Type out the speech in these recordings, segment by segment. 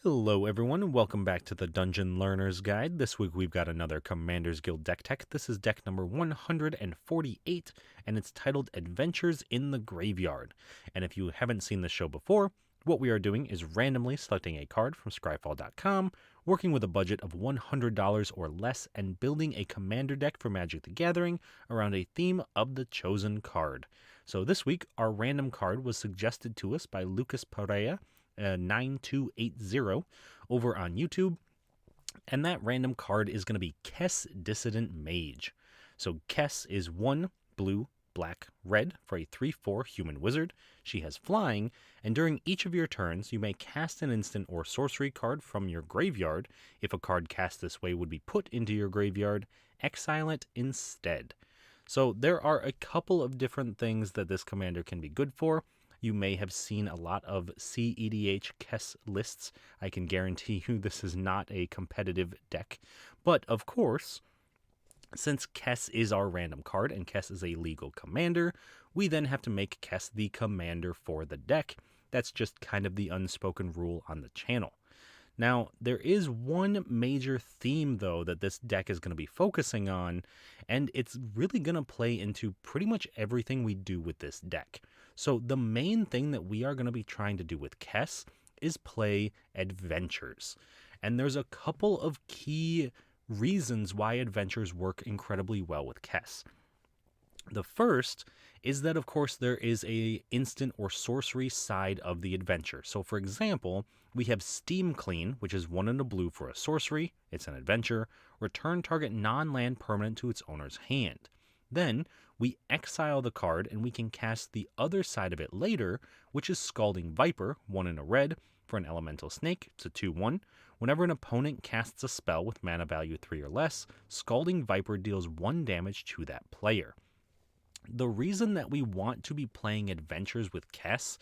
Hello everyone, and welcome back to the Dungeon Learner's Guide. This week we've got another Commander's Guild deck tech. This is deck number 148, and it's titled Adventures in the Graveyard. And if you haven't seen the show before, what we are doing is randomly selecting a card from scryfall.com, working with a budget of $100 or less, and building a commander deck for Magic the Gathering around a theme of the chosen card. So this week, our random card was suggested to us by Lucas Pereira, 9280 over on YouTube, and that random card is going to be Kess, Dissident Mage. So Kess is 1 blue, black, red for a 3/4 human wizard. She has flying, and during each of your turns, you may cast an instant or sorcery card from your graveyard. If a card cast this way would be put into your graveyard, exile it instead. So there are a couple of different things that this commander can be good for. You may have seen a lot of CEDH Kess lists. I can guarantee you this is not a competitive deck. But of course, since Kess is our random card and Kess is a legal commander, we then have to make Kess the commander for the deck. That's just kind of the unspoken rule on the channel. Now, there is one major theme, though, that this deck is going to be focusing on, and it's really going to play into pretty much everything we do with this deck. So the main thing that we are going to be trying to do with Kess is play adventures. And there's a couple of key reasons why adventures work incredibly well with Kess. The first is that, of course, there is a instant or sorcery side of the adventure. So, for example, we have Steam Clean, which is 1 and a blue for a sorcery. It's an adventure. Return target non-land permanent to its owner's hand. Then we exile the card and we can cast the other side of it later, which is Scalding Viper, 1 and a red for an elemental snake. It's a 2/1. Whenever an opponent casts a spell with mana value 3 or less, Scalding Viper deals 1 damage to that player. The reason that we want to be playing adventures with Kess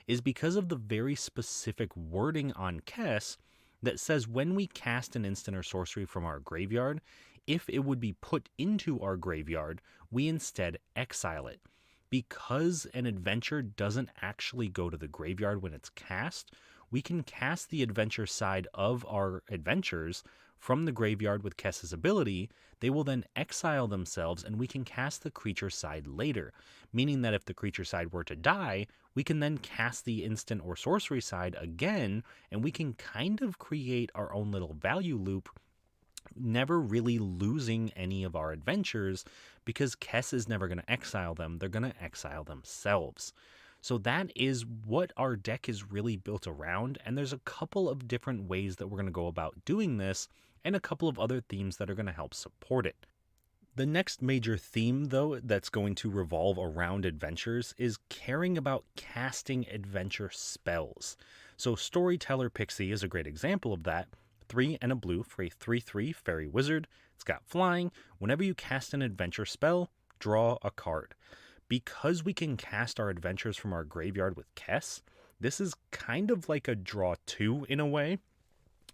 is because of the very specific wording on Kess that says when we cast an instant or sorcery from our graveyard, if it would be put into our graveyard, we instead exile it. Because an adventure doesn't actually go to the graveyard when it's cast, we can cast the adventure side of our adventures from the graveyard with Kess's ability. They will then exile themselves and we can cast the creature side later, meaning that if the creature side were to die, we can then cast the instant or sorcery side again, and we can kind of create our own little value loop, never really losing any of our adventures because Kess is never going to exile them. They're going to exile themselves. So that is what our deck is really built around, and there's a couple of different ways that we're going to go about doing this, and a couple of other themes that are going to help support it. The next major theme, though, that's going to revolve around adventures is caring about casting adventure spells. So Storyteller Pixie is a great example of that. 3 and a blue for a 3/3 fairy wizard. It's got flying. Whenever you cast an adventure spell, draw a card. Because we can cast our adventures from our graveyard with Kess, this is kind of like a draw 2 in a way,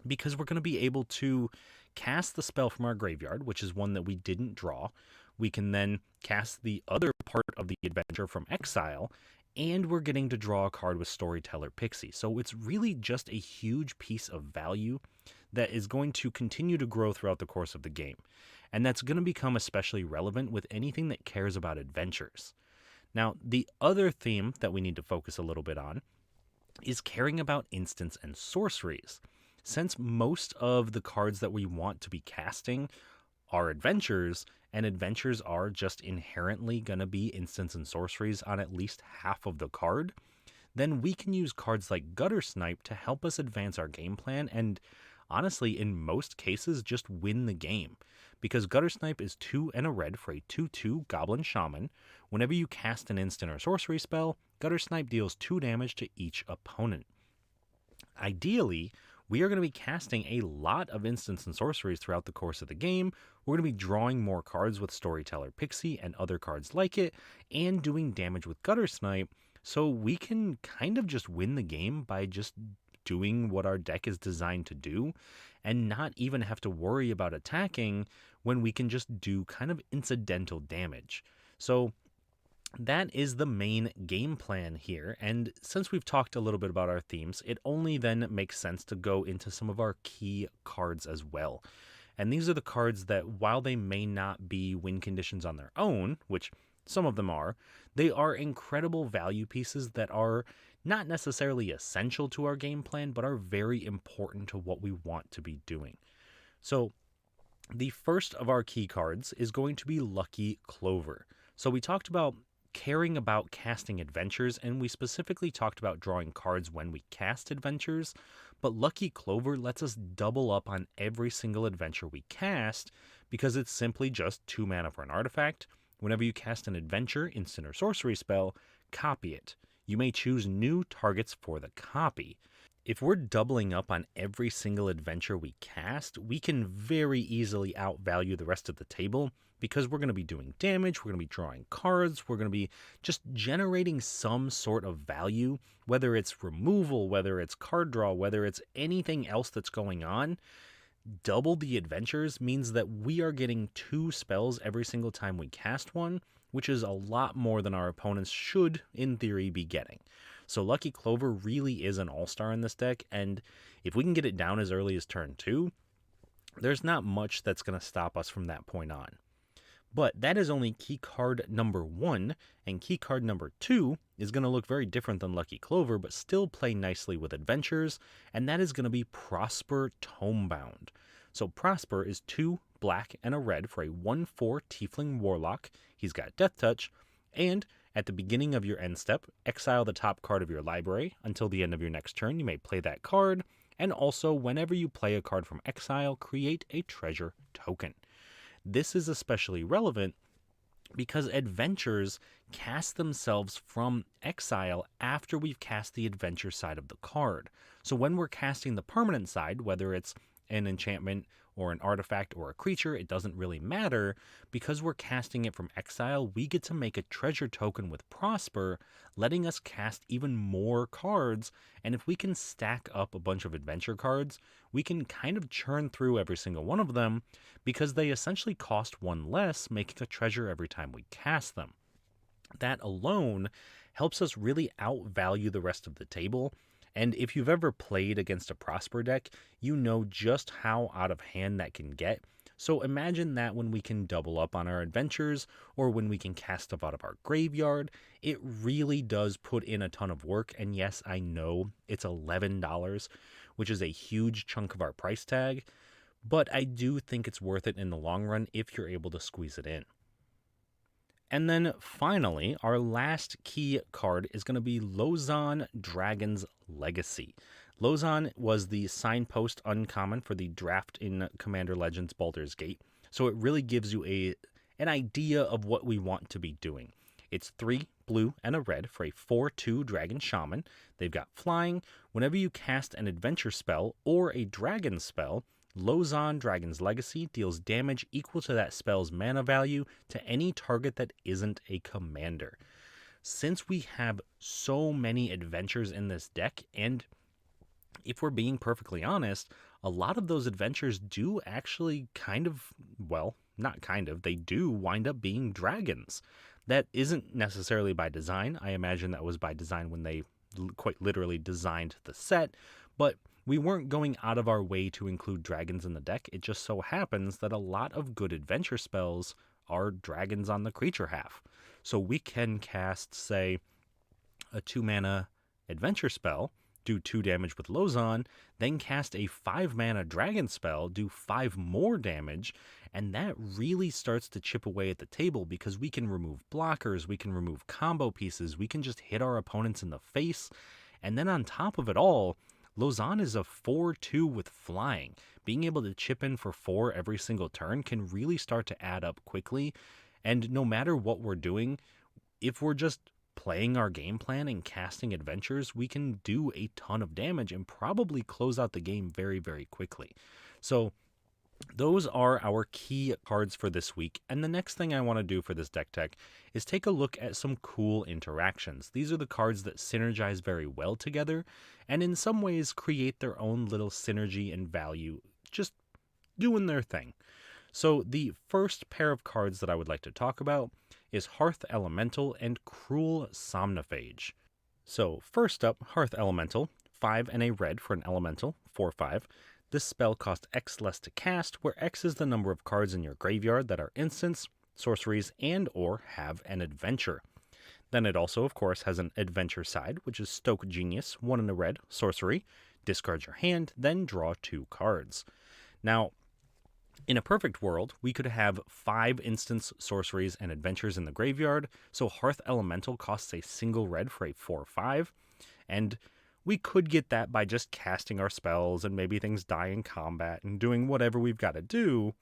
because we're going to be able to cast the spell from our graveyard, which is one that we didn't draw. We can then cast the other part of the adventure from exile, and we're getting to draw a card with Storyteller Pixie. So it's really just a huge piece of value that is going to continue to grow throughout the course of the game. And that's going to become especially relevant with anything that cares about adventures. Now, the other theme that we need to focus a little bit on is caring about instants and sorceries. Since most of the cards that we want to be casting are adventures, and adventures are just inherently going to be instants and sorceries on at least half of the card, then we can use cards like Gutter Snipe to help us advance our game plan and, honestly, in most cases, just win the game. Because Gutter Snipe is 2 and a red for a 2/2 Goblin Shaman. Whenever you cast an instant or sorcery spell, Gutter Snipe deals 2 damage to each opponent. Ideally, we are going to be casting a lot of instants and sorceries throughout the course of the game. We're going to be drawing more cards with Storyteller Pixie and other cards like it, and doing damage with Gutter Snipe, so we can kind of just win the game by just doing what our deck is designed to do, and not even have to worry about attacking when we can just do kind of incidental damage. So that is the main game plan here. And since we've talked a little bit about our themes, it only then makes sense to go into some of our key cards as well. And these are the cards that, while they may not be win conditions on their own, which some of them are, they are incredible value pieces that are not necessarily essential to our game plan, but are very important to what we want to be doing. So the first of our key cards is going to be Lucky Clover. So we talked about caring about casting adventures, and we specifically talked about drawing cards when we cast adventures, but Lucky Clover lets us double up on every single adventure we cast because it's simply just 2 mana for an artifact. Whenever you cast an adventure, instant, or sorcery spell, copy it. You may choose new targets for the copy. If we're doubling up on every single adventure we cast, we can very easily outvalue the rest of the table because we're going to be doing damage, we're going to be drawing cards, we're going to be just generating some sort of value, whether it's removal, whether it's card draw, whether it's anything else that's going on. Double the adventures means that we are getting 2 spells every single time we cast one, which is a lot more than our opponents should, in theory, be getting. So Lucky Clover really is an all-star in this deck, and if we can get it down as early as turn 2, there's not much that's going to stop us from that point on. But that is only key card number 1, and key card number 2 is going to look very different than Lucky Clover, but still play nicely with adventures, and that is going to be Prosper Tomebound. So Prosper is 2 black and a red for a 1/4 Tiefling Warlock. He's got Death Touch, and at the beginning of your end step, exile the top card of your library. Until the end of your next turn, you may play that card, and also whenever you play a card from exile, create a treasure token. This is especially relevant because adventures cast themselves from exile after we've cast the adventure side of the card. So when we're casting the permanent side, whether it's an enchantment or an artifact or a creature, it doesn't really matter. Because we're casting it from exile, we get to make a treasure token with Prosper, letting us cast even more cards. And if we can stack up a bunch of adventure cards, we can kind of churn through every single one of them because they essentially cost 1 less, making a treasure every time we cast them. That alone helps us really outvalue the rest of the table. And if you've ever played against a Prosper deck, you know just how out of hand that can get. So imagine that when we can double up on our adventures, or when we can cast stuff out of our graveyard, it really does put in a ton of work. And yes, I know it's $11, which is a huge chunk of our price tag, but I do think it's worth it in the long run if you're able to squeeze it in. And then finally, our last key card is going to be Lozan Dragon's Legacy. Lozan was the signpost uncommon for the draft in Commander Legends Baldur's Gate, so it really gives you an idea of what we want to be doing. It's 3 blue and a red for a 4/2 Dragon Shaman. They've got flying. Whenever you cast an adventure spell or a dragon spell, Lozan Dragon's Legacy deals damage equal to that spell's mana value to any target that isn't a commander. Since we have so many adventures in this deck, and if we're being perfectly honest, a lot of those adventures do actually they do wind up being dragons. That isn't necessarily by design. I imagine that was by design when they quite literally designed the set, but we weren't going out of our way to include dragons in the deck. It just so happens that a lot of good adventure spells are dragons on the creature half. So we can cast, say, a 2 mana adventure spell, do 2 damage with Lozan, then cast a 5 mana dragon spell, do 5 more damage, and that really starts to chip away at the table because we can remove blockers, we can remove combo pieces, we can just hit our opponents in the face, and then on top of it all, Lozan is a 4/2 with flying. Being able to chip in for 4 every single turn can really start to add up quickly, and no matter what we're doing, if we're just playing our game plan and casting adventures, we can do a ton of damage and probably close out the game very, very quickly. So those are our key cards for this week, and the next thing I want to do for this deck tech is take a look at some cool interactions. These are the cards that synergize very well together, and in some ways create their own little synergy and value, just doing their thing. So the first pair of cards that I would like to talk about is Hearth Elemental and Cruel Somnophage. So first up, Hearth Elemental, 5 and a red for an elemental, 4/5. This spell costs X less to cast, where X is the number of cards in your graveyard that are instants, sorceries, and or have an adventure. Then it also, of course, has an adventure side, which is Stoke Genius, 1 and a red, sorcery, discard your hand, then draw 2 cards. Now, in a perfect world, we could have 5 instants, sorceries, and adventures in the graveyard, so Hearth Elemental costs a single red for a 4/5, and we could get that by just casting our spells and maybe things die in combat and doing whatever we've got to do,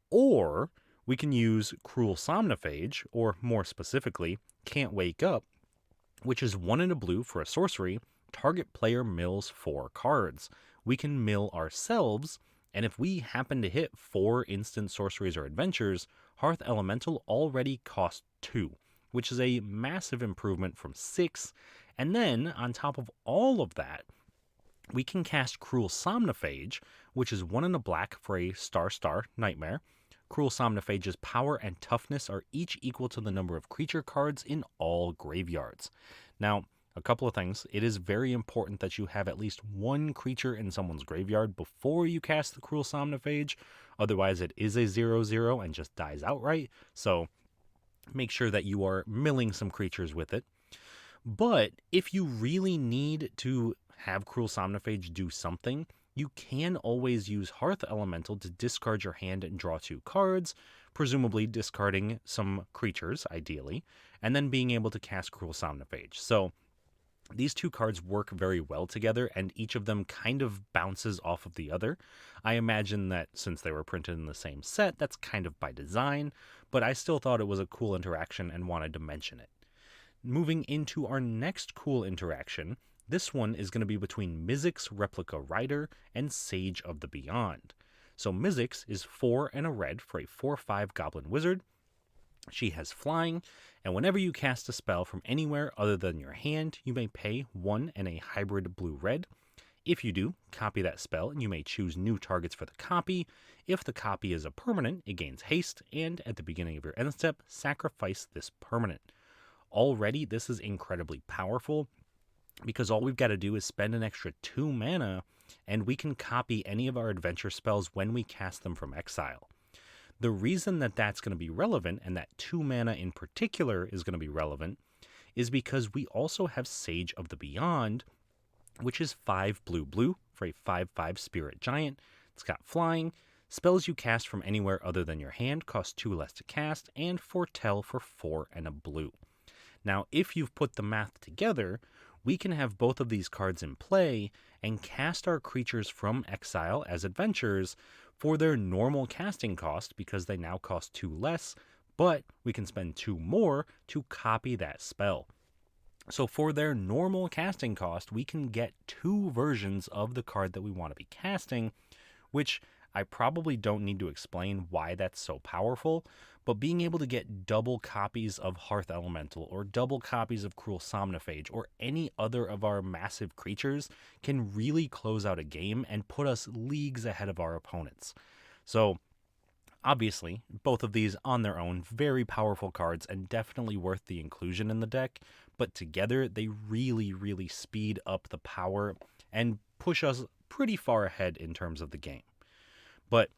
or we can use Cruel Somnophage, or more specifically, Can't Wake Up, which is 1 and a blue for a sorcery. Target player mills 4 cards. We can mill ourselves, and if we happen to hit 4 instant sorceries or adventures, Hearth Elemental already costs 2, which is a massive improvement from 6. And then, on top of all of that, we can cast Cruel Somnophage, which is 1 and a black for a star nightmare. Cruel Somnophage's power and toughness are each equal to the number of creature cards in all graveyards. Now, a couple of things. It is very important that you have at least 1 creature in someone's graveyard before you cast the Cruel Somnophage. Otherwise, it is a 0/0 and just dies outright. So make sure that you are milling some creatures with it. But if you really need to have Cruel Somnophage do something, you can always use Hearth Elemental to discard your hand and draw 2 cards, presumably discarding some creatures, ideally, and then being able to cast Cruel Somnophage. So these 2 cards work very well together, and each of them kind of bounces off of the other. I imagine that since they were printed in the same set, that's kind of by design, but I still thought it was a cool interaction and wanted to mention it. Moving into our next cool interaction, this one is going to be between Mizzix Replica Rider and Sage of the Beyond. So Mizzix is 4 and a red for a 4/5 Goblin Wizard. She has flying, and whenever you cast a spell from anywhere other than your hand, you may pay 1 and a hybrid blue-red. If you do, copy that spell, and you may choose new targets for the copy. If the copy is a permanent, it gains haste, and at the beginning of your end step, sacrifice this permanent. Already, this is incredibly powerful, because all we've got to do is spend an extra 2 mana, and we can copy any of our adventure spells when we cast them from exile. The reason that that's going to be relevant, and that 2 mana in particular is going to be relevant, is because we also have Sage of the Beyond, which is 5 blue for a 5/5 Spirit Giant. It's got flying. Spells you cast from anywhere other than your hand cost 2 less to cast, and Foretell for 4 and a blue. Now, if you've put the math together, we can have both of these cards in play and cast our creatures from exile as adventures for their normal casting cost, because they now cost 2 less, but we can spend 2 more to copy that spell. So for their normal casting cost, we can get 2 versions of the card that we want to be casting, which I probably don't need to explain why that's so powerful, but being able to get double copies of Hearth Elemental or double copies of Cruel Somnophage or any other of our massive creatures can really close out a game and put us leagues ahead of our opponents. So obviously, both of these on their own, very powerful cards and definitely worth the inclusion in the deck, but together they really speed up the power and push us pretty far ahead in terms of the game. But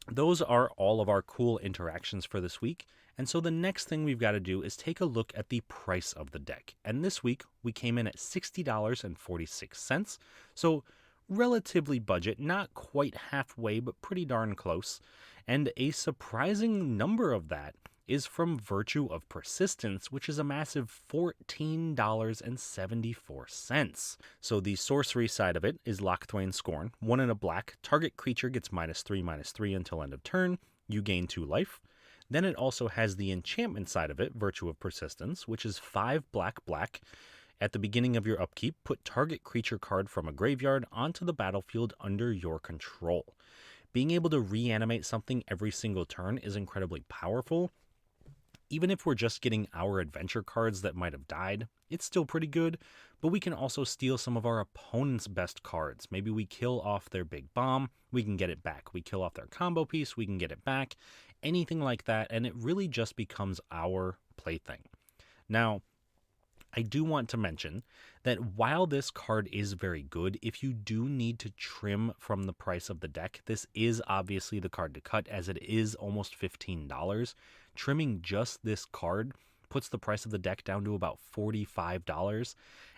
those are all of our cool interactions for this week, and so the next thing we've got to do is take a look at the price of the deck. And this week, we came in at $60.46, so relatively budget, not quite halfway, but pretty darn close. And a surprising number of that is from Virtue of Persistence, which is a massive $14.74. So the sorcery side of it is Lockthwain Scorn, 1 and a black. Target creature gets -3/-3 until end of turn. You gain 2 life. Then it also has the enchantment side of it, Virtue of Persistence, which is 5 black. At the beginning of your upkeep, put target creature card from a graveyard onto the battlefield under your control. Being able to reanimate something every single turn is incredibly powerful. Even if we're just getting our adventure cards that might have died, it's still pretty good, but we can also steal some of our opponent's best cards. Maybe we kill off their big bomb, we can get it back. We kill off their combo piece, we can get it back. Anything like that, and it really just becomes our plaything. Now, I do want to mention that while this card is very good, if you do need to trim from the price of the deck, this is obviously the card to cut, as it is almost $15. Trimming just this card puts the price of the deck down to about $45.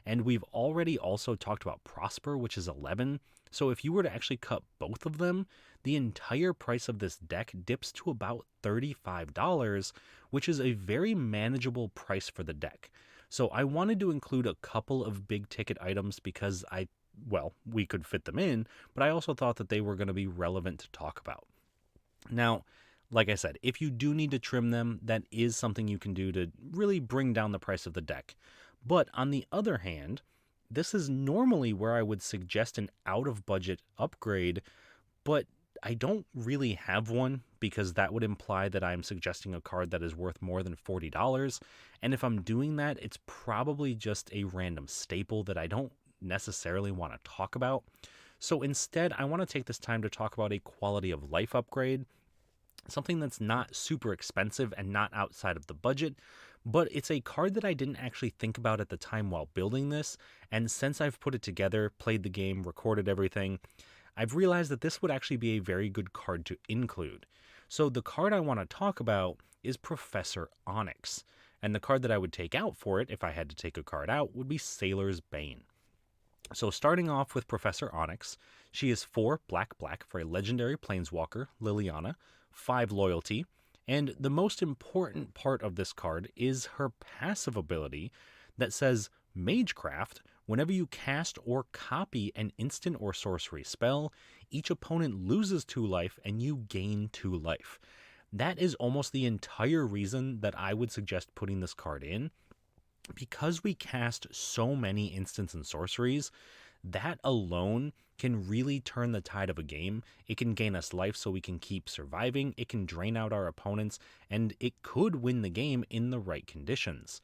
And we've already also talked about Prosper, which is $11. So if you were to actually cut both of them, the entire price of this deck dips to about $35, which is a very manageable price for the deck. So I wanted to include a couple of big ticket items because we could fit them in, but I also thought that they were going to be relevant to talk about. Now, like I said, if you do need to trim them, that is something you can do to really bring down the price of the deck. But on the other hand, this is normally where I would suggest an out-of-budget upgrade, but I don't really have one because that would imply that I'm suggesting a card that is worth more than $40. And if I'm doing that, it's probably just a random staple that I don't necessarily want to talk about. So instead, I want to take this time to talk about a quality of life upgrade, something that's not super expensive and not outside of the budget, but it's a card that I didn't actually think about at the time while building this. And since I've put it together, played the game, recorded everything, I've realized that this would actually be a very good card to include. So the card I want to talk about is Professor Onyx, and the card that I would take out for it, if I had to take a card out, would be Sailor's Bane. So starting off with Professor Onyx, she is 4 black for a legendary planeswalker, Liliana, 5 loyalty, and the most important part of this card is her passive ability that says Magecraft. Whenever you cast or copy an instant or sorcery spell, each opponent loses 2 life and you gain 2 life. That is almost the entire reason that I would suggest putting this card in. Because we cast so many instants and sorceries, that alone can really turn the tide of a game. It can gain us life so we can keep surviving, it can drain out our opponents, and it could win the game in the right conditions.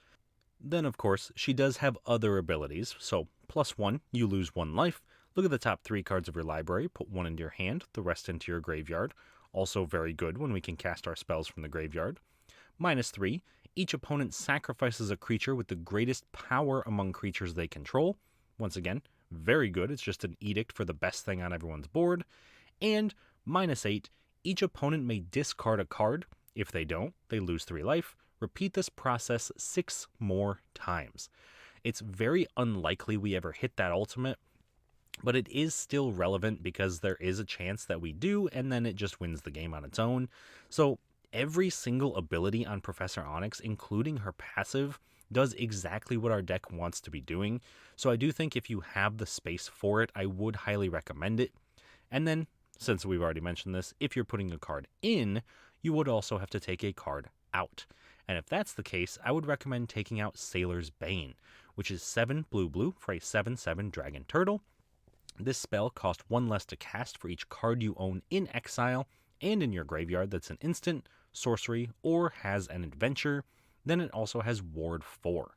Then, of course, she does have other abilities, so +1, you lose 1 life. Look at the top 3 cards of your library, put 1 into your hand, the rest into your graveyard. Also very good when we can cast our spells from the graveyard. -3, each opponent sacrifices a creature with the greatest power among creatures they control. Once again, very good, it's just an edict for the best thing on everyone's board. And -8, each opponent may discard a card. If they don't, they lose 3 life. Repeat this process 6 more times. It's very unlikely we ever hit that ultimate, but it is still relevant because there is a chance that we do, and then it just wins the game on its own. So every single ability on Professor Onyx, including her passive, does exactly what our deck wants to be doing. So I do think if you have the space for it, I would highly recommend it. And then, since we've already mentioned this, if you're putting a card in, you would also have to take a card out. And if that's the case, I would recommend taking out Sailor's Bane, which is 7 blue for a 7/7 dragon turtle. This spell costs 1 less to cast for each card you own in exile and in your graveyard that's an instant, sorcery, or has an adventure. Then it also has Ward 4.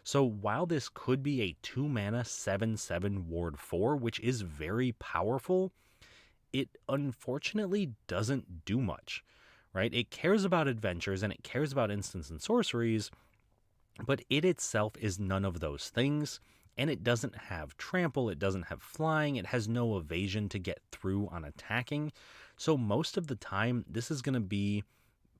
So while this could be a 2-mana 7/7 Ward 4, which is very powerful, it unfortunately doesn't do much, right? It cares about adventures and it cares about instants and sorceries, but it itself is none of those things, and it doesn't have trample, it doesn't have flying, it has no evasion to get through on attacking. So most of the time, this is going to be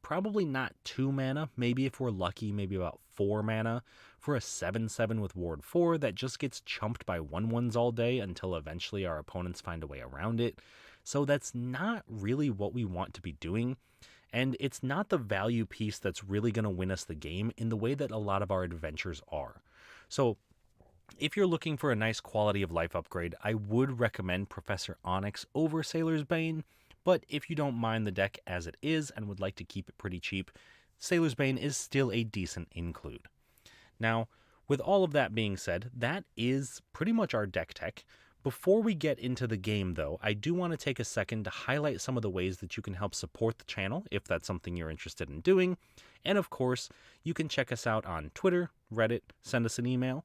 probably not 2 mana, maybe if we're lucky, maybe about 4 mana for a 7/7 with Ward 4 that just gets chumped by 1/1s all day until eventually our opponents find a way around it. So that's not really what we want to be doing, and it's not the value piece that's really going to win us the game in the way that a lot of our adventures are. So if you're looking for a nice quality of life upgrade, I would recommend Professor Onyx over Sailor's Bane. But if you don't mind the deck as it is and would like to keep it pretty cheap, Sailor's Bane is still a decent include. Now, with all of that being said, that is pretty much our deck tech. Before we get into the game, though, I do want to take a second to highlight some of the ways that you can help support the channel if that's something you're interested in doing. And of course, you can check us out on Twitter, Reddit, send us an email.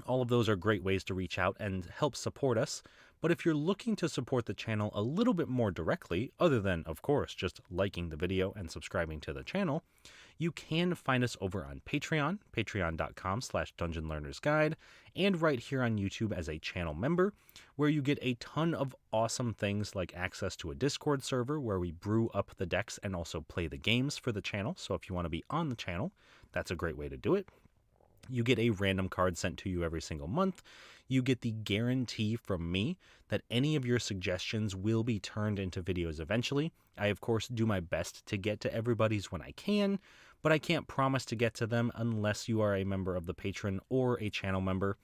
All of those are great ways to reach out and help support us. But if you're looking to support the channel a little bit more directly, other than, of course, just liking the video and subscribing to the channel, you can find us over on Patreon, patreon.com/dungeonlearnersguide, and right here on YouTube as a channel member, where you get a ton of awesome things like access to a Discord server where we brew up the decks and also play the games for the channel. So if you want to be on the channel, that's a great way to do it. You get a random card sent to you every single month. You get the guarantee from me that any of your suggestions will be turned into videos eventually. I, of course, do my best to get to everybody's when I can, but I can't promise to get to them unless you are a member of the Patreon or a channel member.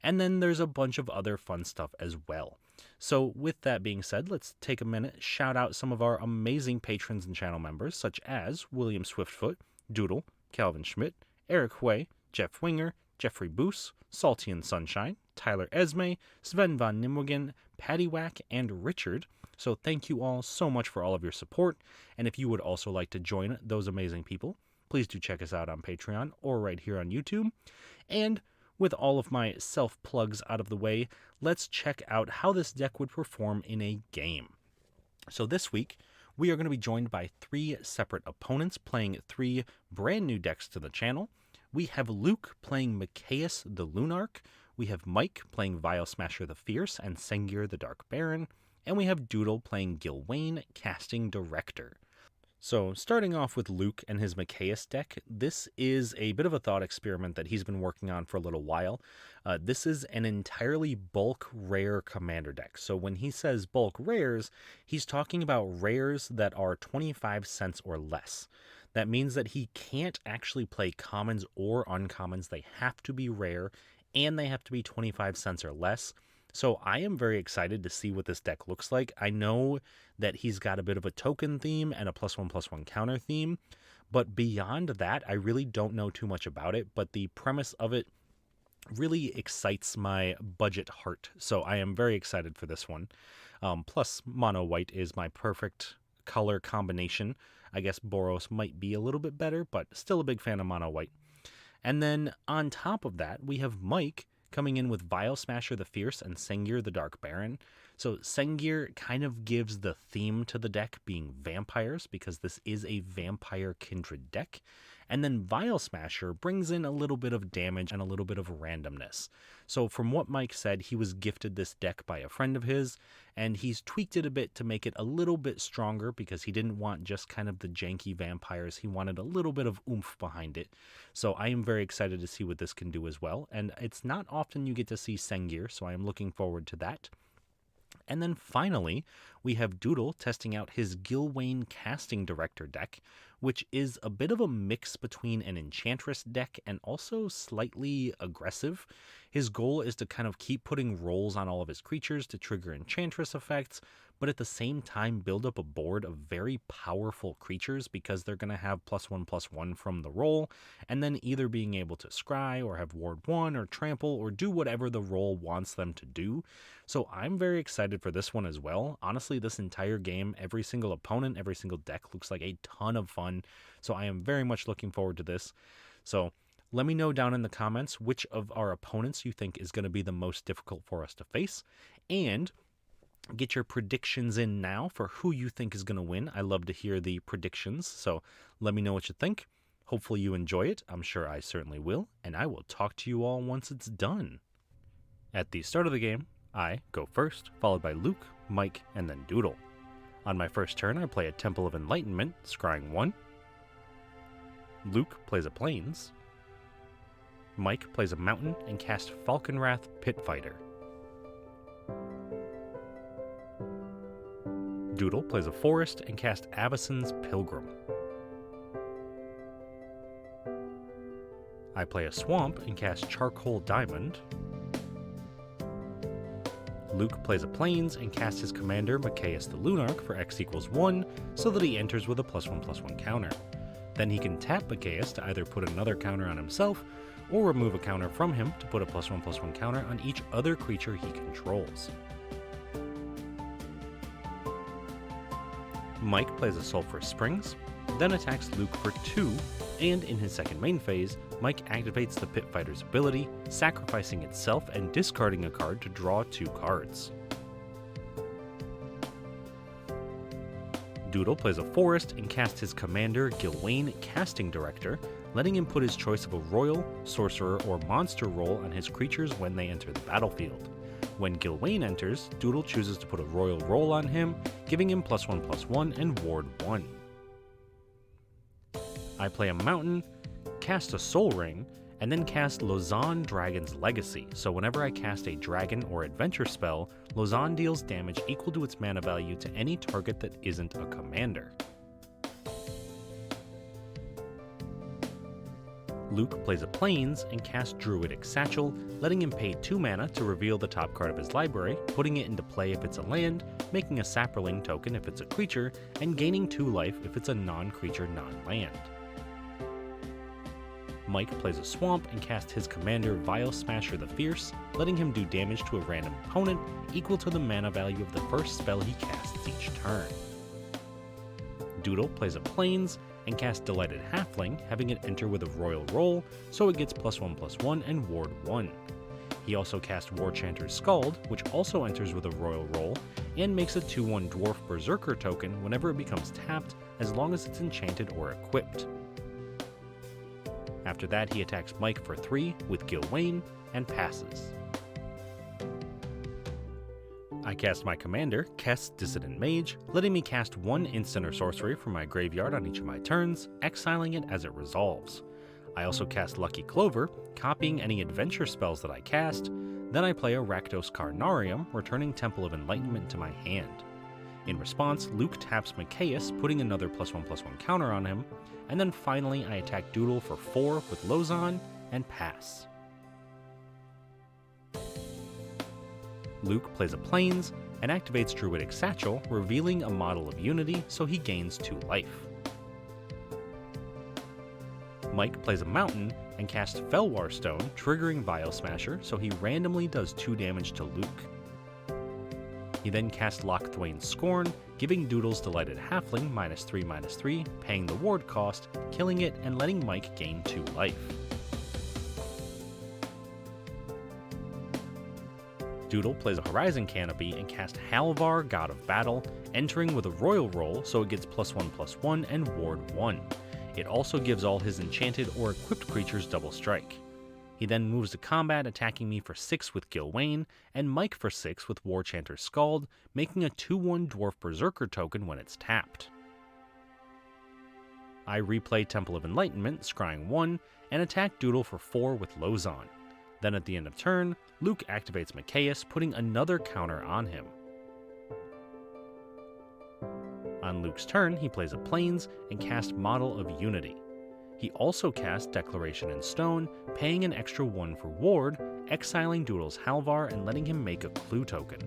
And then there's a bunch of other fun stuff as well. So with that being said, let's take a minute, shout out some of our amazing patrons and channel members, such as William Swiftfoot, Doodle, Calvin Schmidt, Eric Hui, Jeff Winger, Jeffrey Boos, Salty and Sunshine, Tyler Esme, Sven von Nimwegen, Patty Whack, and Richard. So thank you all so much for all of your support. And if you would also like to join those amazing people, please do check us out on Patreon or right here on YouTube. And with all of my self-plugs out of the way, let's check out how this deck would perform in a game. So this week, we are going to be joined by 3 separate opponents playing 3 brand new decks to the channel. We have Luke playing Kess the Lunarch, we have Mike playing Vial Smasher the Fierce and Sengir the Dark Baron, and we have Doodle playing Gilwain, Casting Director. So starting off with Luke and his Kess deck, this is a bit of a thought experiment that he's been working on for a little while. This is an entirely bulk rare commander deck. So when he says bulk rares, he's talking about rares that are 25 cents or less. That means that he can't actually play commons or uncommons. They have to be rare, and they have to be 25 cents or less. So I am very excited to see what this deck looks like. I know that he's got a bit of a token theme and a +1/+1 counter theme, but beyond that, I really don't know too much about it, but the premise of it really excites my budget heart. So I am very excited for this one. Plus, mono white is my perfect color combination. I guess Boros might be a little bit better, but still a big fan of mono white. And then on top of that, we have Mike coming in with Vial Smasher the Fierce and Sengir the Dark Baron. So Sengir kind of gives the theme to the deck being vampires, because this is a vampire kindred deck. And then Vial Smasher brings in a little bit of damage and a little bit of randomness. So from what Mike said, he was gifted this deck by a friend of his, and he's tweaked it a bit to make it a little bit stronger because he didn't want just kind of the janky vampires. He wanted a little bit of oomph behind it. So I am very excited to see what this can do as well. And it's not often you get to see Sengir, so I am looking forward to that. And then finally, we have Doodle testing out his Gilwain Casting Director deck, which is a bit of a mix between an Enchantress deck and also slightly aggressive. His goal is to kind of keep putting rolls on all of his creatures to trigger Enchantress effects, but at the same time build up a board of very powerful creatures because they're going to have +1/+1 from the roll, and then either being able to scry or have ward 1 or trample or do whatever the roll wants them to do. So I'm very excited for this one as well. Honestly, this entire game, every single opponent, every single deck looks like a ton of fun. So I am very much looking forward to this. So let me know down in the comments which of our opponents you think is going to be the most difficult for us to face, and get your predictions in now for who you think is going to win. I love to hear the predictions, so let me know what you think. Hopefully you enjoy it. I'm sure I certainly will, and I will talk to you all once it's done. At the start of the game, I go first, followed by Luke, Mike, and then Doodle. On my first turn, I play a Temple of Enlightenment, scrying 1. Luke plays a Plains. Mike plays a Mountain and casts Falconwrath Pitfighter. Doodle plays a Forest and casts Avacyn's Pilgrim. I play a Swamp and cast Charcoal Diamond. Luke plays a Plains and casts his commander Kess the Lunarch for X=1 so that he enters with a +1/+1 counter. Then he can tap Kess to either put another counter on himself or remove a counter from him to put a +1/+1 counter on each other creature he controls. Mike plays a Sulphurous Springs, then attacks Luke for 2, and in his second main phase, Mike activates the Pit Fighter's ability, sacrificing itself and discarding a card to draw 2 cards. Doodle plays a Forest and casts his commander, Gilwain, Casting Director, letting him put his choice of a Royal, Sorcerer, or Monster roll on his creatures when they enter the battlefield. When Gilwain enters, Doodle chooses to put a Royal roll on him, giving him +1/+1 and Ward 1. I play a Mountain, cast a Soul Ring, and then cast Lausanne Dragon's Legacy, so whenever I cast a dragon or adventure spell, Lausanne deals damage equal to its mana value to any target that isn't a commander. Luke plays a Plains and casts Druidic Satchel, letting him pay 2 mana to reveal the top card of his library, putting it into play if it's a land, making a Saproling token if it's a creature, and gaining 2 life if it's a non-creature, non-land. Mike plays a Swamp and casts his commander Vile Smasher the Fierce, letting him do damage to a random opponent equal to the mana value of the first spell he casts each turn. Doodle plays a Plains and casts Delighted Halfling, having it enter with a Royal roll, so it gets +1/+1 and Ward 1. He also casts Warchanter's Scald, which also enters with a Royal roll, and makes a 2/1 Dwarf Berserker token whenever it becomes tapped, as long as it's enchanted or equipped. After that, he attacks Mike for 3 with Gilwain and passes. I cast my commander, Kess, Dissident Mage, letting me cast 1 instant or sorcery from my graveyard on each of my turns, exiling it as it resolves. I also cast Lucky Clover, copying any adventure spells that I cast, then I play a Rakdos Carnarium, returning Temple of Enlightenment to my hand. In response, Luke taps Mikaeus, putting another +1/+1 counter on him, and then finally I attack Doodle for 4 with Lausanne and pass. Luke plays a Plains and activates Druidic Satchel, revealing a Model of Unity, so he gains 2 life. Mike plays a Mountain and casts Felwar Stone, triggering Vile Smasher, so he randomly does 2 damage to Luke. He then casts Lochthwain's Scorn, giving Doodle's Delighted Halfling -3/3, paying the ward cost, killing it, and letting Mike gain 2 life. Doodle plays a Horizon Canopy and casts Halvar, God of Battle, entering with a Royal roll, so it gets +1/+1 and Ward 1. It also gives all his enchanted or equipped creatures double strike. He then moves to combat, attacking me for 6 with Gilwain, and Mike for 6 with Warchanter's Scald, making a 2/1 Dwarf Berserker token when it's tapped. I replay Temple of Enlightenment, scrying 1, and attack Doodle for 4 with Lausanne. Then at the end of turn, Luke activates Mikaeus, putting another counter on him. On Luke's turn, he plays a Plains and casts Model of Unity. He also casts Declaration in Stone, paying an extra 1 for Ward, exiling Doodle's Halvar and letting him make a clue token.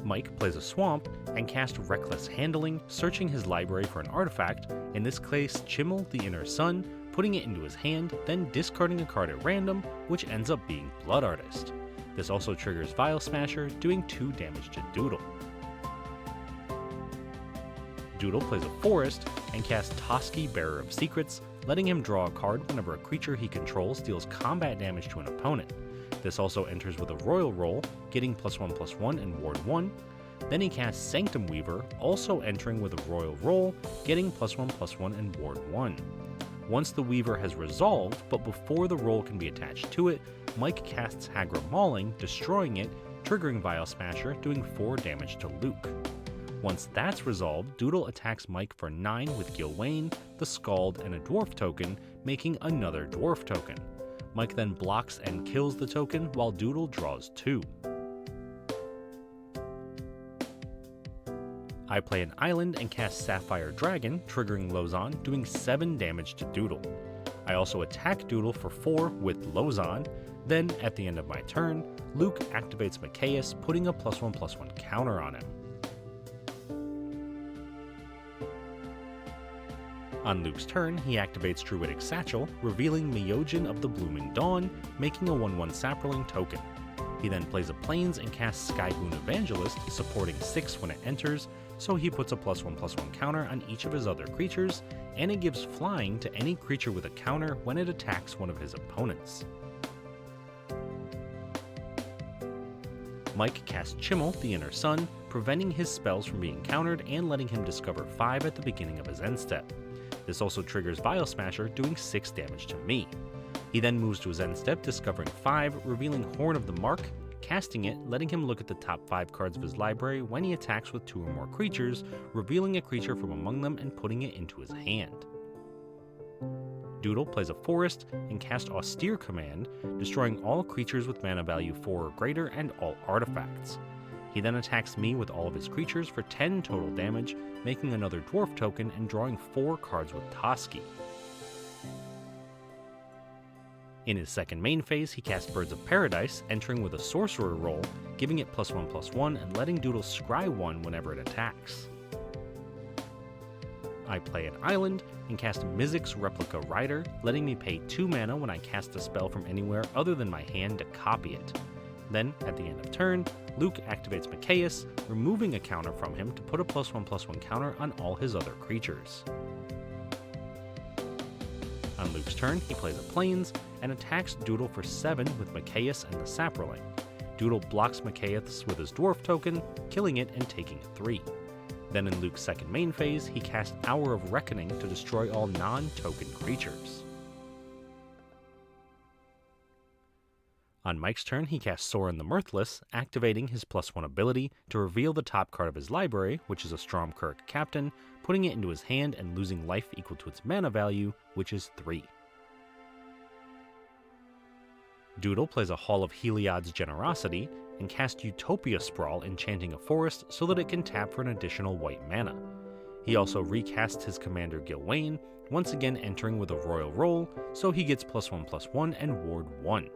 Mike plays a Swamp and casts Reckless Handling, searching his library for an artifact, in this case Chimmel the Inner Sun, putting it into his hand, then discarding a card at random, which ends up being Blood Artist. This also triggers Vile Smasher, doing 2 damage to Doodle. Doodle plays a Forest and casts Toski, Bearer of Secrets, letting him draw a card whenever a creature he controls deals combat damage to an opponent. This also enters with a Royal roll, getting +1/+1 and Ward 1. Then he casts Sanctum Weaver, also entering with a Royal roll, getting +1/+1 and Ward 1. Once the Weaver has resolved, but before the roll can be attached to it, Mike casts Hagra Mauling, destroying it, triggering Vile Smasher, doing 4 damage to Luke. Once that's resolved, Doodle attacks Mike for 9 with Gilwain, the Scald, and a Dwarf token, making another Dwarf token. Mike then blocks and kills the token, while Doodle draws 2. I play an island and cast Sapphire Dragon, triggering Lausanne, doing 7 damage to Doodle. I also attack Doodle for 4 with Lausanne. Then, at the end of my turn, Luke activates Mikaeus, putting a +1/+1 counter on him. On Luke's turn, he activates Druidic Satchel, revealing Myojin of the Blooming Dawn, making a 1/1 Saproling token. He then plays a Plains and casts Skyboon Evangelist, supporting 6 when it enters, so he puts a +1/+1 counter on each of his other creatures, and it gives flying to any creature with a counter when it attacks one of his opponents. Mike casts Chimmel, the Inner Sun, preventing his spells from being countered and letting him discover 5 at the beginning of his end step. This also triggers Vial Smasher, doing 6 damage to me. He then moves to his end step, discovering 5, revealing Horn of the Mark, casting it, letting him look at the top 5 cards of his library when he attacks with 2 or more creatures, revealing a creature from among them and putting it into his hand. Doodle plays a Forest and casts Austere Command, destroying all creatures with mana value 4 or greater and all artifacts. He then attacks me with all of his creatures for 10 total damage, making another Dwarf token and drawing 4 cards with Toski. In his second main phase, he casts Birds of Paradise, entering with a Sorcerer roll, giving it +1/+1 and letting Doodle scry 1 whenever it attacks. I play an Island and cast Mizzix's Replica Rider, letting me pay 2 mana when I cast a spell from anywhere other than my hand to copy it. Then, at the end of turn, Luke activates Mikaeus, removing a counter from him to put a +1/+1 counter on all his other creatures. On Luke's turn, he plays a Plains and attacks Doodle for 7 with Mikaeus and the Saproling. Doodle blocks Mikaeus with his Dwarf token, killing it and taking 3. Then in Luke's second main phase, he casts Hour of Reckoning to destroy all non-token creatures. On Mike's turn, he casts Sorin the Mirthless, activating his +1 ability to reveal the top card of his library, which is a Stromkirk Captain, putting it into his hand and losing life equal to its mana value, which is 3. Doodle plays a Hall of Heliod's Generosity and casts Utopia Sprawl, enchanting a forest so that it can tap for an additional white mana. He also recasts his commander Gilwain, once again entering with a Royal Roll, so he gets +1/+1 and Ward 1.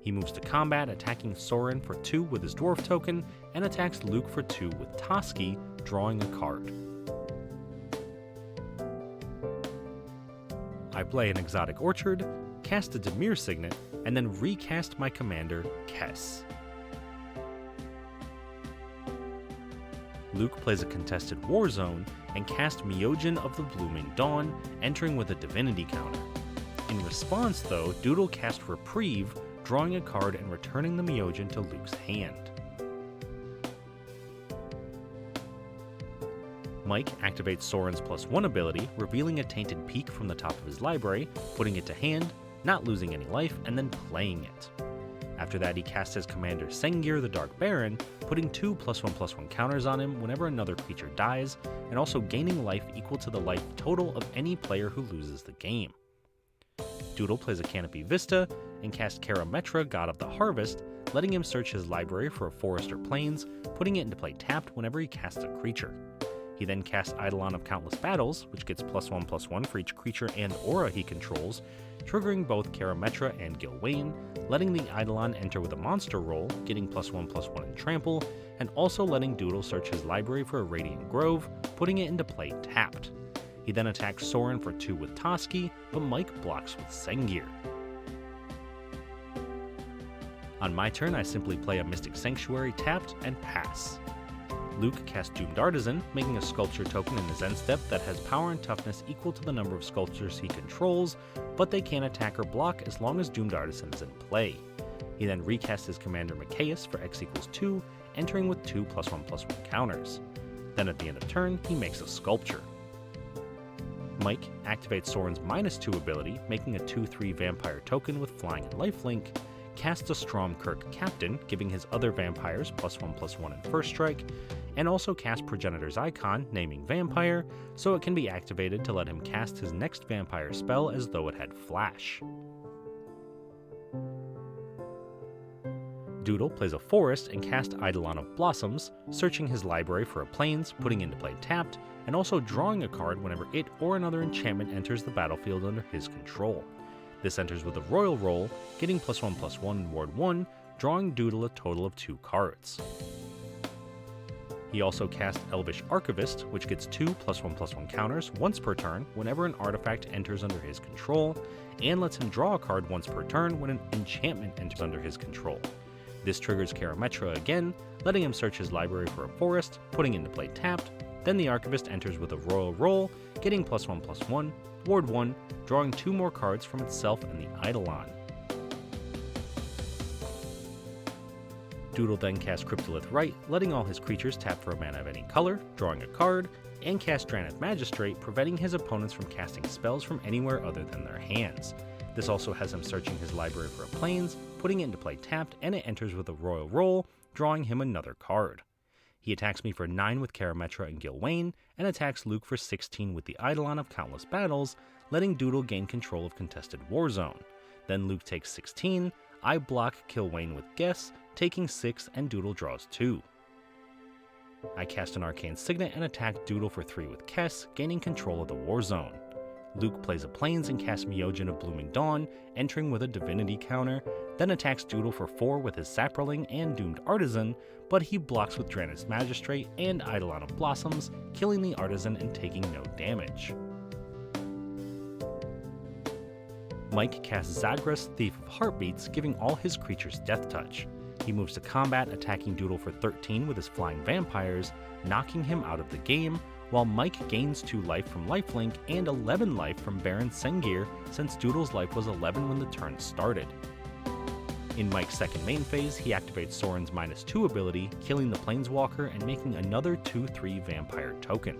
He moves to combat, attacking Sorin for 2 with his Dwarf token, and attacks Luke for 2 with Toski, drawing a card. I play an Exotic Orchard, cast a Dimir Signet, and then recast my commander, Kess. Luke plays a Contested War Zone and casts Myojin of the Blooming Dawn, entering with a Divinity counter. In response, though, Doodle casts Reprieve, drawing a card and returning the Myojin to Luke's hand. Mike activates Sorin's +1 ability, revealing a Tainted Peak from the top of his library, putting it to hand, not losing any life, and then playing it. After that, he casts his commander Sengir the Dark Baron, putting 2 +1/+1 counters on him whenever another creature dies, and also gaining life equal to the life total of any player who loses the game. Doodle plays a Canopy Vista and casts Karametra, God of the Harvest, letting him search his library for a forest or plains, putting it into play tapped whenever he casts a creature. He then casts Eidolon of Countless Battles, which gets +1/+1 for each creature and aura he controls, triggering both Karametra and Gilwain, letting the Eidolon enter with a monster roll, getting +1/+1 in trample, and also letting Doodle search his library for a Radiant Grove, putting it into play tapped. He then attacks Sorin for 2 with Toski, but Mike blocks with Sengir. On my turn, I simply play a Mystic Sanctuary tapped and pass. Luke casts Doomed Artisan, making a Sculpture token in his end step that has power and toughness equal to the number of sculptures he controls, but they can't attack or block as long as Doomed Artisan is in play. He then recasts his commander Mikaeus for X = 2, entering with 2 +1/+1 counters. Then at the end of turn, he makes a Sculpture. Mike activates Sorin's -2 ability, making a 2/3 vampire token with flying and lifelink, casts a Stromkirk Captain, giving his other vampires +1/+1 in first strike, and also casts Progenitor's Icon, naming Vampire, so it can be activated to let him cast his next vampire spell as though it had flash. Doodle plays a Forest and casts Eidolon of Blossoms, searching his library for a Plains, putting into play tapped, and also drawing a card whenever it or another enchantment enters the battlefield under his control. This enters with a Royal Roll, getting +1/+1 in Ward 1, drawing Doodle a total of 2 cards. He also cast Elvish Archivist, which gets 2 +1/+1 counters once per turn whenever an artifact enters under his control, and lets him draw a card once per turn when an enchantment enters under his control. This triggers Karametra again, letting him search his library for a forest, putting into play tapped. Then the Archivist enters with a Royal Roll, getting +1/+1, ward 1, drawing 2 more cards from itself and the Eidolon. Doodle then casts Cryptolith Rite, letting all his creatures tap for a mana of any color, drawing a card, and cast Drannith Magistrate, preventing his opponents from casting spells from anywhere other than their hands. This also has him searching his library for a Plains, putting it into play tapped, and it enters with a Royal Roll, drawing him another card. He attacks me for 9 with Karametra and Gilwain, and attacks Luke for 16 with the Eidolon of Countless Battles, letting Doodle gain control of Contested Warzone. Then Luke takes 16, I block Gilwain with Kess, taking 6, and Doodle draws 2. I cast an Arcane Signet and attack Doodle for 3 with Kess, gaining control of the Warzone. Luke plays a Plains and casts Myojin of Blooming Dawn, entering with a Divinity counter, then attacks Doodle for 4 with his Saproling and Doomed Artisan, but he blocks with Drannith Magistrate and Eidolon of Blossoms, killing the Artisan and taking no damage. Mike casts Zagras, Thief of Heartbeats, giving all his creatures Death Touch. He moves to combat, attacking Doodle for 13 with his Flying Vampires, knocking him out of the game, while Mike gains 2 life from Lifelink and 11 life from Baron Sengir, since Doodle's life was 11 when the turn started. In Mike's second main phase, he activates Soren's -2 ability, killing the Planeswalker and making another 2/3 vampire token.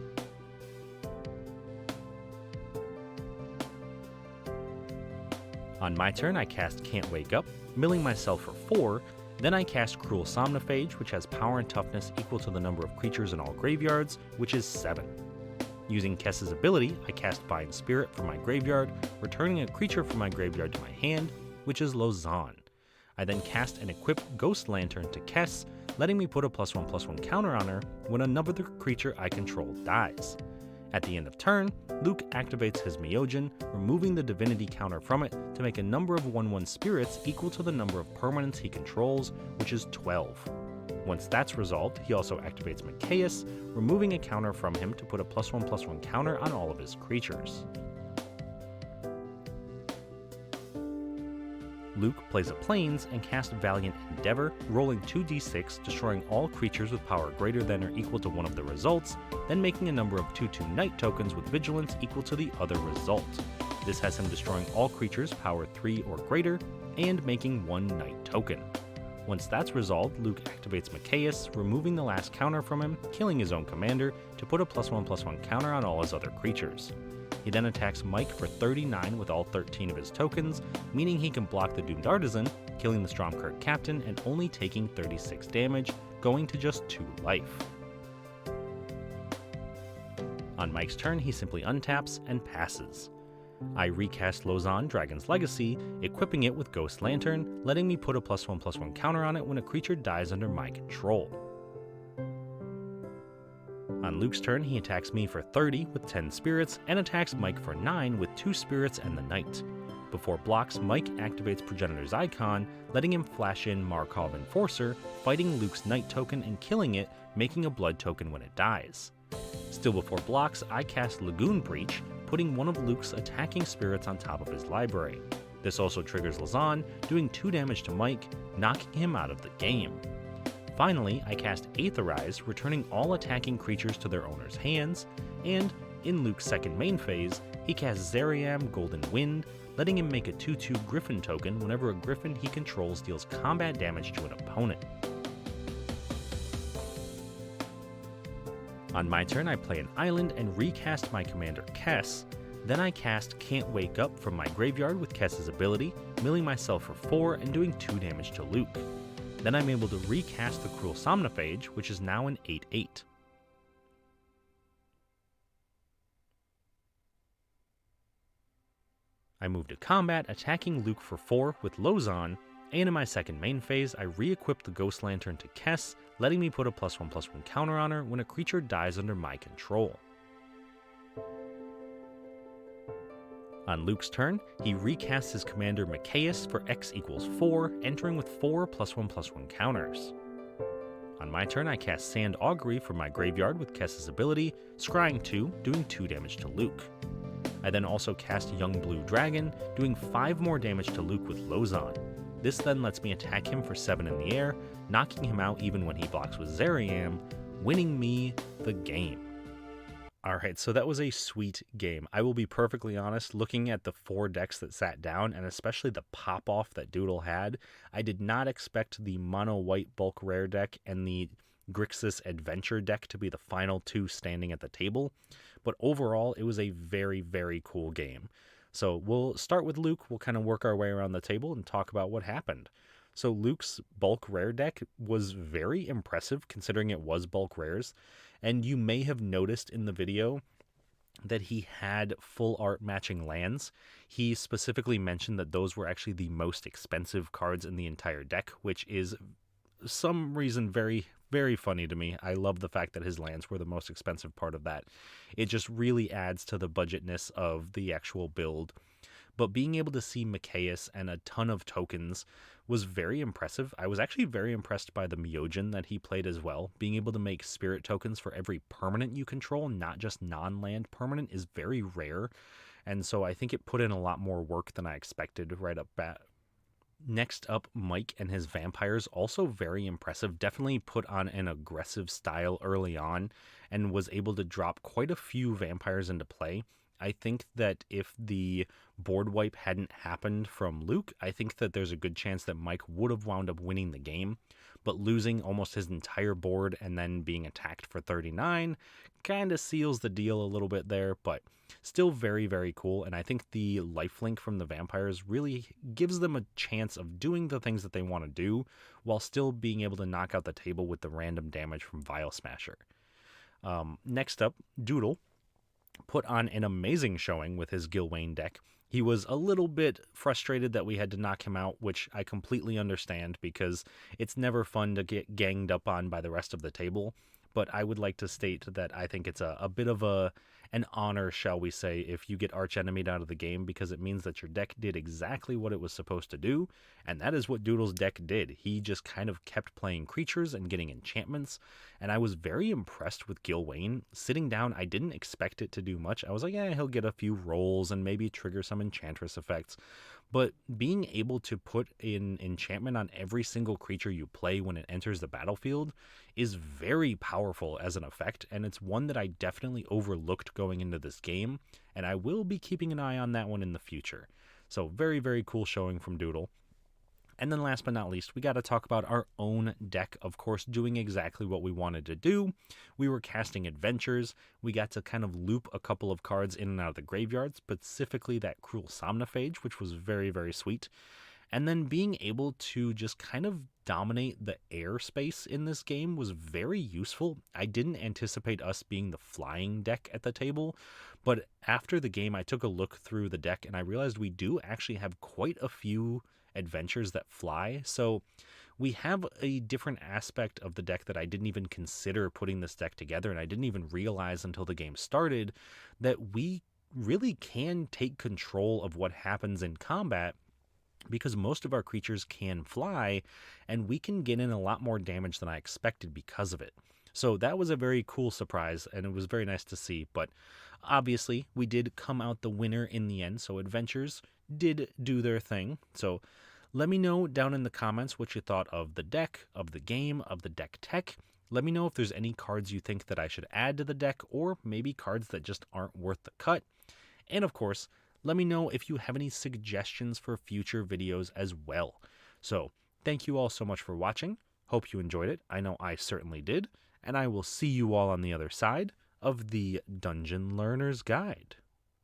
On my turn, I cast Can't Wake Up, milling myself for 4, then I cast Cruel Somnophage, which has power and toughness equal to the number of creatures in all graveyards, which is 7. Using Kess's ability, I cast Bind Spirit from my graveyard, returning a creature from my graveyard to my hand, which is Lozan. I then cast and equip Ghost Lantern to Kess, letting me put a +1/+1 counter on her when another creature I control dies. At the end of turn, Luke activates his Myojin, removing the Divinity counter from it to make a number of 1/1 spirits equal to the number of permanents he controls, which is 12. Once that's resolved, he also activates Mikaeus, removing a counter from him to put a +1/+1 counter on all of his creatures. Luke plays a Plains and casts Valiant Endeavor, rolling 2d6, destroying all creatures with power greater than or equal to one of the results, then making a number of 2/2 Night tokens with Vigilance equal to the other result. This has him destroying all creatures power 3 or greater, and making 1 Night token. Once that's resolved, Luke activates Mikaeus, removing the last counter from him, killing his own commander, to put a +1/+1 counter on all his other creatures. He then attacks Mike for 39 with all 13 of his tokens, meaning he can block the Doomed Artisan, killing the Stromkirk captain and only taking 36 damage, going to just 2 life. On Mike's turn, he simply untaps and passes. I recast Lozan, Dragon's Legacy, equipping it with Ghost Lantern, letting me put a +1/+1 counter on it when a creature dies under my control. On Luke's turn, he attacks me for 30 with 10 spirits, and attacks Mike for 9 with 2 spirits and the Knight. Before blocks, Mike activates Progenitor's Icon, letting him flash in Markov Enforcer, fighting Luke's Knight token and killing it, making a blood token when it dies. Still before blocks, I cast Lagoon Breach, putting one of Luke's attacking spirits on top of his library. This also triggers Lozan, doing 2 damage to Mike, knocking him out of the game. Finally, I cast Aetherize, returning all attacking creatures to their owner's hands, and, in Luke's second main phase, he casts Zeriam Golden Wind, letting him make a 2/2 Griffin token whenever a Griffin he controls deals combat damage to an opponent. On my turn, I play an island and recast my commander Kess. Then I cast Can't Wake Up from my graveyard with Kess's ability, milling myself for 4 and doing 2 damage to Luke. Then I'm able to recast the Cruel Somnophage, which is now an 8/8. I move to combat, attacking Luke for 4 with Lozan, and in my second main phase, I re-equip the Ghost Lantern to Kess, letting me put a +1/+1 counter on her when a creature dies under my control. On Luke's turn, he recasts his commander Mikaeus for X = 4, entering with 4 +1/+1 counters. On my turn, I cast Sand Augury from my graveyard with Kess's ability, scrying 2, doing 2 damage to Luke. I then also cast Young Blue Dragon, doing 5 more damage to Luke with Lozon. This then lets me attack him for 7 in the air, knocking him out even when he blocks with Zeriam, winning me the game. Alright, so that was a sweet game. I will be perfectly honest, looking at the 4 decks that sat down, and especially the pop-off that Doodle had, I did not expect the mono-white bulk rare deck and the Grixis Adventure deck to be the final 2 standing at the table, but overall, it was a very, very cool game. So we'll start with Luke, we'll kind of work our way around the table and talk about what happened. So Luke's bulk rare deck was very impressive considering it was bulk rares, and you may have noticed in the video that he had full art matching lands. He specifically mentioned that those were actually the most expensive cards in the entire deck, which is some reason very, very funny to me. I love the fact that his lands were the most expensive part of that. It just really adds to the budgetness of the actual build. But being able to see Mikaeus and a ton of tokens was very impressive. I was actually very impressed by the Myojin that he played as well. Being able to make spirit tokens for every permanent you control, not just non-land permanent, is very rare. And so I think it put in a lot more work than I expected right up bat. Next up, Mike and his vampires, also very impressive. Definitely put on an aggressive style early on and was able to drop quite a few vampires into play. I think that if the board wipe hadn't happened from Luke, I think that there's a good chance that Mike would have wound up winning the game, but losing almost his entire board and then being attacked for 39 kind of seals the deal a little bit there, but still very, very cool. And I think the lifelink from the vampires really gives them a chance of doing the things that they want to do while still being able to knock out the table with the random damage from Vial Smasher. Next up, Doodle put on an amazing showing with his Gilwain deck. He was a little bit frustrated that we had to knock him out, which I completely understand because it's never fun to get ganged up on by the rest of the table. But I would like to state that I think it's a bit of an honor, shall we say, if you get arch-enemied out of the game, because it means that your deck did exactly what it was supposed to do, and that is what Doodle's deck did. He just kind of kept playing creatures and getting enchantments, and I was very impressed with Gilwain. Sitting down, I didn't expect it to do much. I was like, yeah, he'll get a few rolls and maybe trigger some enchantress effects. But being able to put in enchantment on every single creature you play when it enters the battlefield is very powerful as an effect, and it's one that I definitely overlooked going into this game, and I will be keeping an eye on that one in the future. So very, very cool showing from Doodle. And then last but not least, we got to talk about our own deck, of course, doing exactly what we wanted to do. We were casting adventures. We got to kind of loop a couple of cards in and out of the graveyard, specifically that Cruel Somnophage, which was very, very sweet. And then being able to just kind of dominate the airspace in this game was very useful. I didn't anticipate us being the flying deck at the table, but after the game, I took a look through the deck and I realized we do actually have quite a few adventures that fly. So we have a different aspect of the deck that I didn't even consider putting this deck together, and I didn't even realize until the game started that we really can take control of what happens in combat, because most of our creatures can fly, and we can get in a lot more damage than I expected because of it. So that was a very cool surprise, and it was very nice to see. But obviously, we did come out the winner in the end, so adventures did do their thing. So let me know down in the comments what you thought of the deck, of the game, of the deck tech. Let me know if there's any cards you think that I should add to the deck, or maybe cards that just aren't worth the cut. And of course, let me know if you have any suggestions for future videos as well. So thank you all so much for watching. Hope you enjoyed it. I know I certainly did. And I will see you all on the other side of the Dungeon Learner's Guide.